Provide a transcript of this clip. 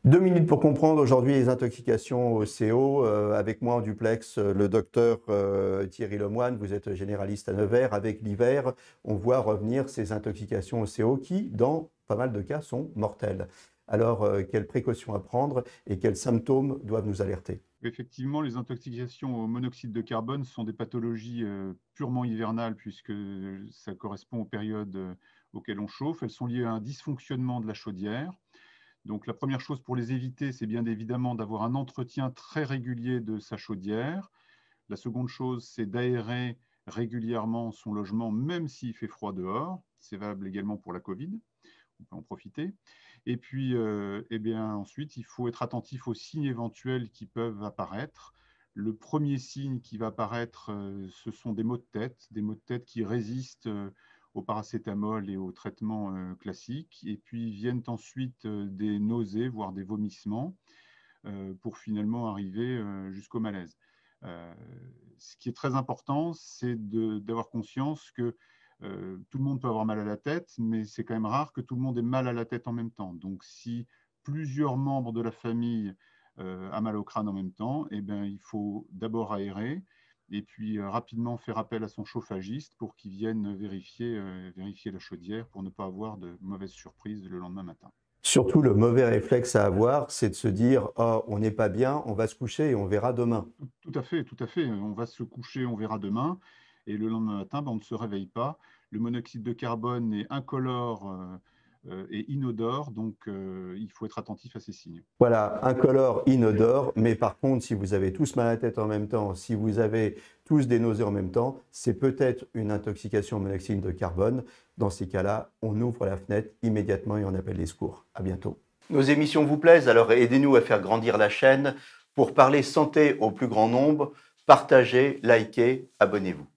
2 minutes pour comprendre aujourd'hui les intoxications au CO. Avec moi en duplex, le docteur Thierry Lemoine, vous êtes généraliste à Nevers. Avec l'hiver, on voit revenir ces intoxications au CO qui, dans pas mal de cas, sont mortelles. Alors, quelles précautions à prendre et quels symptômes doivent nous alerter? Effectivement, les intoxications au monoxyde de carbone sont des pathologies purement hivernales puisque ça correspond aux périodes auxquelles on chauffe. Elles sont liées à un dysfonctionnement de la chaudière. Donc la première chose pour les éviter, c'est bien évidemment d'avoir un entretien très régulier de sa chaudière. La seconde chose, c'est d'aérer régulièrement son logement, même s'il fait froid dehors. C'est valable également pour la Covid, on peut en profiter. Et puis, eh bien, ensuite, il faut être attentif aux signes éventuels qui peuvent apparaître. Le premier signe qui va apparaître, ce sont des maux de tête qui résistent au paracétamol et aux traitements classiques. Et puis viennent ensuite des nausées, voire des vomissements, pour finalement arriver jusqu'au malaise. Euh, Ce qui est très important, c'est d'avoir conscience que tout le monde peut avoir mal à la tête, mais c'est quand même rare que tout le monde ait mal à la tête en même temps. Donc, si plusieurs membres de la famille a mal au crâne en même temps, eh bien, il faut d'abord aérer et puis rapidement faire appel à son chauffagiste pour qu'il vienne vérifier la chaudière pour ne pas avoir de mauvaises surprises le lendemain matin. Surtout, le mauvais réflexe à avoir, c'est de se dire: «Oh, on n'est pas bien, on va se coucher et on verra demain». Tout à fait, tout à fait. On va se coucher, on verra demain. Et le lendemain matin, ben, on ne se réveille pas. Le monoxyde de carbone est incolore et inodore, donc il faut être attentif à ces signes. Voilà, incolore, inodore, mais par contre, si vous avez tous mal à la tête en même temps, si vous avez tous des nausées en même temps, c'est peut-être une intoxication au monoxyde de carbone. Dans ces cas-là, on ouvre la fenêtre immédiatement et on appelle les secours. À bientôt. Nos émissions vous plaisent, alors aidez-nous à faire grandir la chaîne. Pour parler santé au plus grand nombre, partagez, likez, abonnez-vous.